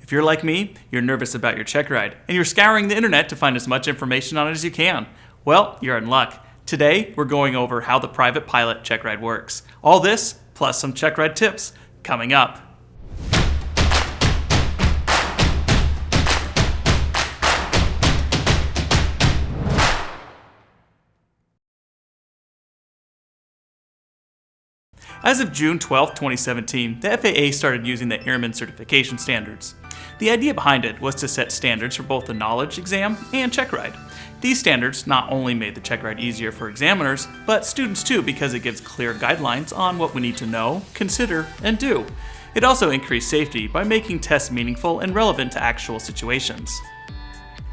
If you're like me, you're nervous about your Checkride, and you're scouring the internet to find as much information on it as you can. Well, you're in luck. Today, we're going over how the private pilot Checkride works. All this, plus some Checkride tips, coming up. As of June 12, 2017, the FAA started using the Airmen Certification standards. The idea behind it was to set standards for both the knowledge exam and Checkride. These standards not only made the Checkride easier for examiners, but students too, because it gives clear guidelines on what we need to know, consider, and do. It also increased safety by making tests meaningful and relevant to actual situations.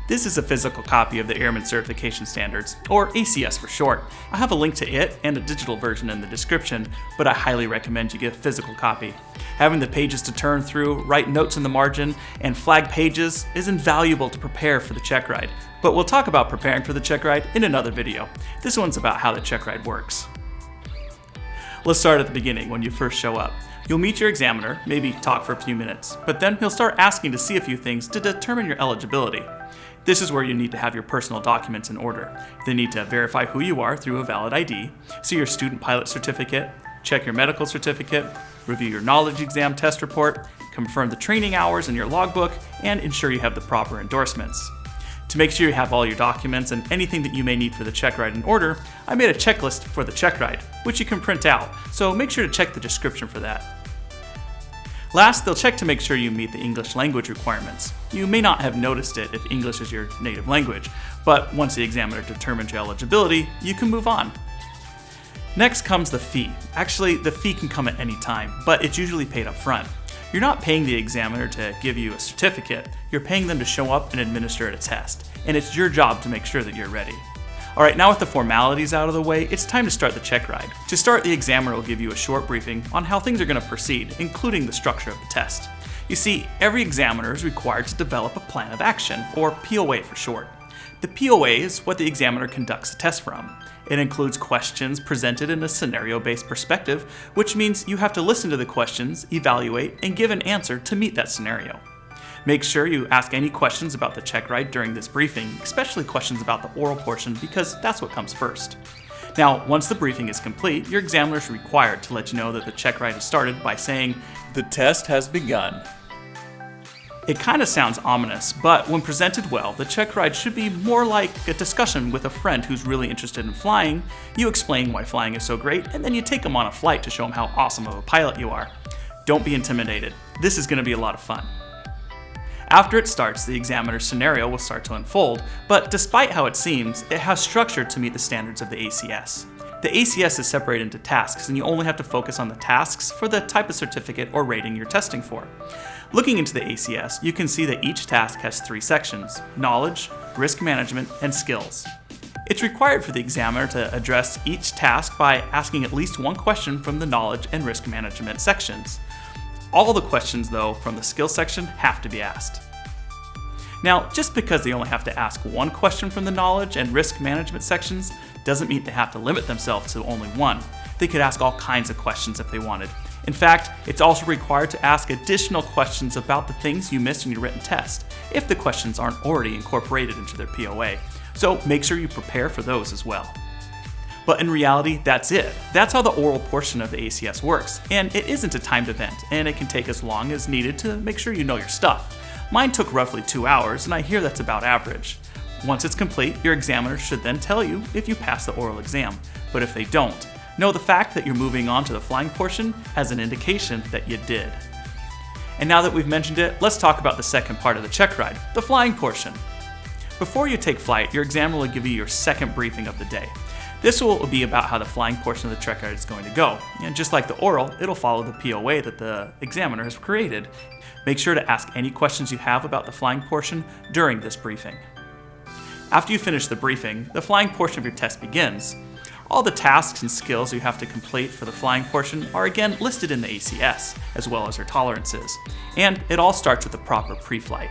This is a physical copy of the Airmen Certification Standards, or ACS for short. I have a link to it and a digital version in the description, but I highly recommend you get a physical copy. Having the pages to turn through, write notes in the margin, and flag pages is invaluable to prepare for the Checkride. But we'll talk about preparing for the Checkride in another video. This one's about how the Checkride works. Let's start at the beginning when you first show up. You'll meet your examiner, maybe talk for a few minutes, but then he'll start asking to see a few things to determine your eligibility. This is where you need to have your personal documents in order. They need to verify who you are through a valid ID, see your student pilot certificate, check your medical certificate, review your knowledge exam test report, confirm the training hours in your logbook, and ensure you have the proper endorsements. To make sure you have all your documents and anything that you may need for the Checkride in order, I made a checklist for the Checkride, which you can print out, so make sure to check the description for that. Last, they'll check to make sure you meet the English language requirements. You may not have noticed it if English is your native language, but once the examiner determines your eligibility, you can move on. Next comes the fee. Actually, the fee can come at any time, but it's usually paid up front. You're not paying the examiner to give you a certificate, you're paying them to show up and administer a test, and it's your job to make sure that you're ready. Alright, now with the formalities out of the way, it's time to start the Checkride. To start, the examiner will give you a short briefing on how things are going to proceed, including the structure of the test. You see, every examiner is required to develop a plan of action, or POA for short. The POA is what the examiner conducts a test from. It includes questions presented in a scenario-based perspective, which means you have to listen to the questions, evaluate, and give an answer to meet that scenario. Make sure you ask any questions about the Checkride during this briefing, especially questions about the oral portion, because that's what comes first. Now, once the briefing is complete, your examiner is required to let you know that the Checkride has started by saying, "The test has begun." It kind of sounds ominous, but when presented well, the Checkride should be more like a discussion with a friend who's really interested in flying. You explain why flying is so great, and then you take them on a flight to show them how awesome of a pilot you are. Don't be intimidated. This is going to be a lot of fun. After it starts, the examiner's scenario will start to unfold, but despite how it seems, it has structure to meet the standards of the ACS. The ACS is separated into tasks, and you only have to focus on the tasks for the type of certificate or rating you're testing for. Looking into the ACS, you can see that each task has 3 sections: knowledge, risk management, and skills. It's required for the examiner to address each task by asking at least one question from the knowledge and risk management sections. All the questions, though, from the skills section have to be asked. Now, just because they only have to ask one question from the knowledge and risk management sections doesn't mean they have to limit themselves to only one. They could ask all kinds of questions if they wanted. In fact, it's also required to ask additional questions about the things you missed in your written test, if the questions aren't already incorporated into their POA. So make sure you prepare for those as well. But in reality, that's it. That's how the oral portion of the ACS works, and it isn't a timed event, and it can take as long as needed to make sure you know your stuff. Mine took roughly 2 hours, and I hear that's about average. Once it's complete, your examiner should then tell you if you pass the oral exam, but if they don't, know the fact that you're moving on to the flying portion as an indication that you did. And now that we've mentioned it, let's talk about the second part of the Checkride, the flying portion. Before you take flight, your examiner will give you your second briefing of the day. This will be about how the flying portion of the Checkride is going to go, and just like the oral, it'll follow the POA that the examiner has created. Make sure to ask any questions you have about the flying portion during this briefing. After you finish the briefing, the flying portion of your test begins. All the tasks and skills you have to complete for the flying portion are again listed in the ACS, as well as their tolerances, and it all starts with the proper pre-flight.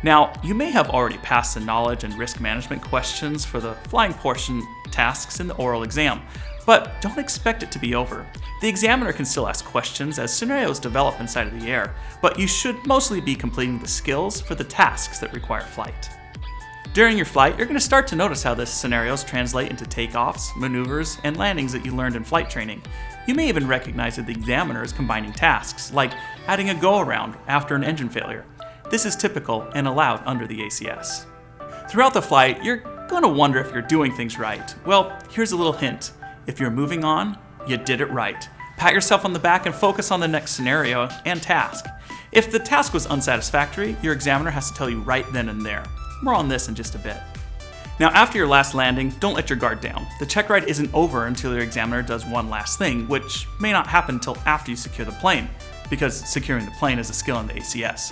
Now, you may have already passed the knowledge and risk management questions for the flying portion tasks in the oral exam, But don't expect it to be over. The examiner can still ask questions as scenarios develop inside of the air, but you should mostly be completing the skills for the tasks that require flight. During your flight, you're going to start to notice how the scenarios translate into takeoffs, maneuvers, and landings that you learned in flight training. You may even recognize that the examiner is combining tasks, like adding a go-around after an engine failure. This is typical and allowed under the ACS. Throughout the flight, you're going to wonder if you're doing things right. Well, here's a little hint. If you're moving on, you did it right. Pat yourself on the back and focus on the next scenario and task. If the task was unsatisfactory, your examiner has to tell you right then and there. More on this in just a bit. Now, after your last landing, don't let your guard down. The check ride isn't over until your examiner does one last thing, which may not happen until after you secure the plane, because securing the plane is a skill in the ACS.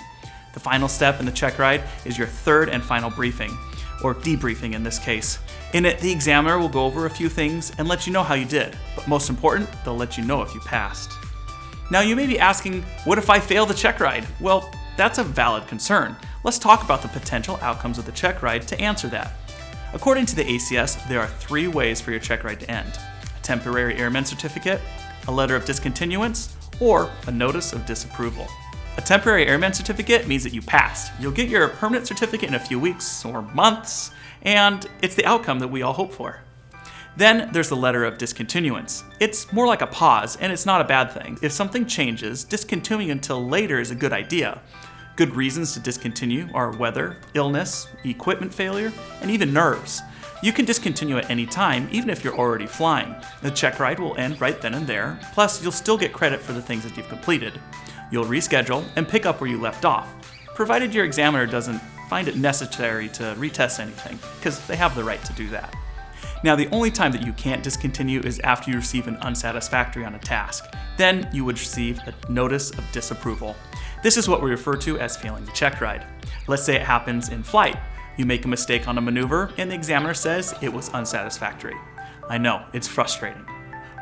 The final step in the check ride is your third and final briefing, or debriefing in this case. In it, the examiner will go over a few things and let you know how you did, but most important, they'll let you know if you passed. Now, you may be asking, what if I fail the check ride? Well, that's a valid concern. Let's talk about the potential outcomes of the check ride to answer that. According to the ACS, there are 3 ways for your check ride to end: a temporary Airmen Certificate, a letter of discontinuance, or a notice of disapproval. A temporary Airmen Certificate means that you passed. You'll get your permanent certificate in a few weeks or months, and it's the outcome that we all hope for. Then there's the letter of discontinuance. It's more like a pause, and it's not a bad thing. If something changes, discontinuing until later is a good idea. Good reasons to discontinue are weather, illness, equipment failure, and even nerves. You can discontinue at any time, even if you're already flying. The check ride will end right then and there, plus you'll still get credit for the things that you've completed. You'll reschedule and pick up where you left off, provided your examiner doesn't find it necessary to retest anything, because they have the right to do that. Now, the only time that you can't discontinue is after you receive an unsatisfactory on a task. Then you would receive a notice of disapproval. This is what we refer to as failing the check ride. Let's say it happens in flight. You make a mistake on a maneuver and the examiner says it was unsatisfactory. I know, it's frustrating.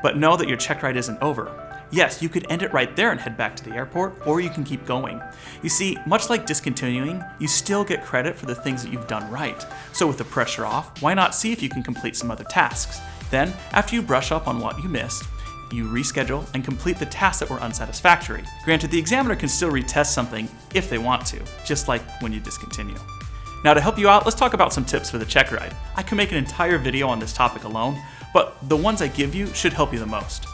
But know that your check ride isn't over. Yes, you could end it right there and head back to the airport, or you can keep going. You see, much like discontinuing, you still get credit for the things that you've done right. So with the pressure off, why not see if you can complete some other tasks? Then, after you brush up on what you missed, you reschedule and complete the tasks that were unsatisfactory. Granted, the examiner can still retest something if they want to, just like when you discontinue. Now, to help you out, let's talk about some tips for the check ride. I can make an entire video on this topic alone, but the ones I give you should help you the most.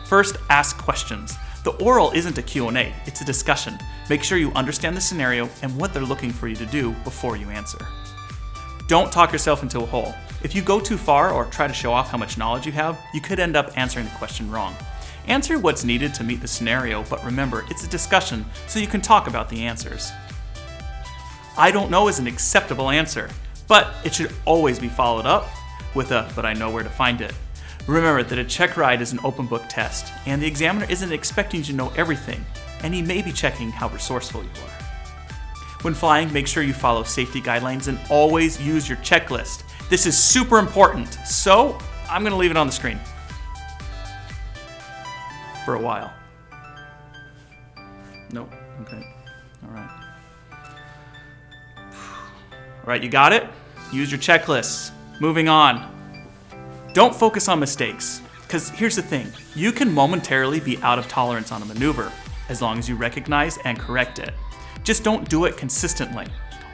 First, ask questions. The oral isn't a Q&A, it's a discussion. Make sure you understand the scenario and what they're looking for you to do before you answer. Don't talk yourself into a hole. If you go too far or try to show off how much knowledge you have, you could end up answering the question wrong. Answer what's needed to meet the scenario, but remember, it's a discussion, so you can talk about the answers. I don't know is an acceptable answer, but it should always be followed up with a "but I know where to find it." Remember that a check ride is an open book test, and the examiner isn't expecting you to know everything, and he may be checking how resourceful you are. When flying, make sure you follow safety guidelines and always use your checklist. This is super important, so I'm going to leave it on the screen for a while. Nope, okay, all right. All right, you got it? Use your checklists. Moving on. Don't focus on mistakes, because here's the thing. You can momentarily be out of tolerance on a maneuver, as long as you recognize and correct it. Just don't do it consistently.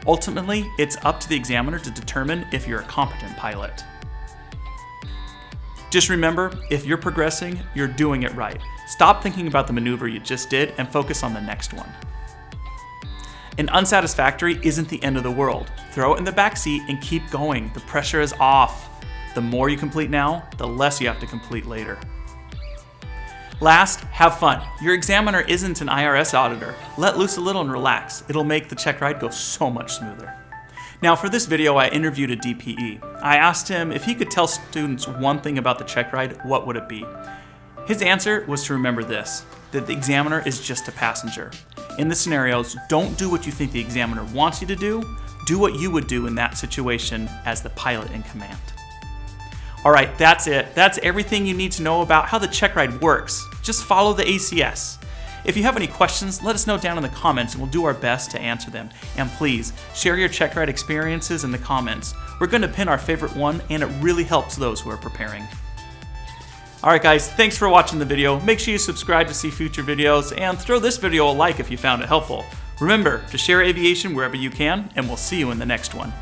Ultimately, it's up to the examiner to determine if you're a competent pilot. Just remember, if you're progressing, you're doing it right. Stop thinking about the maneuver you just did and focus on the next one. An unsatisfactory isn't the end of the world. Throw it in the back seat and keep going. The pressure is off. The more you complete now, the less you have to complete later. Last, have fun. Your examiner isn't an IRS auditor. Let loose a little and relax. It'll make the check ride go so much smoother. Now, for this video, I interviewed a DPE. I asked him if he could tell students one thing about the check ride, what would it be? His answer was to remember this, that the examiner is just a passenger. In the scenarios, don't do what you think the examiner wants you to do. Do what you would do in that situation as the pilot in command. All right, that's it. That's everything you need to know about how the check ride works. Just follow the ACS. If you have any questions, let us know down in the comments and we'll do our best to answer them. And please, share your check ride experiences in the comments. We're going to pin our favorite one and it really helps those who are preparing. Alright guys, thanks for watching the video. Make sure you subscribe to see future videos, and throw this video a like if you found it helpful. Remember to share aviation wherever you can, and we'll see you in the next one.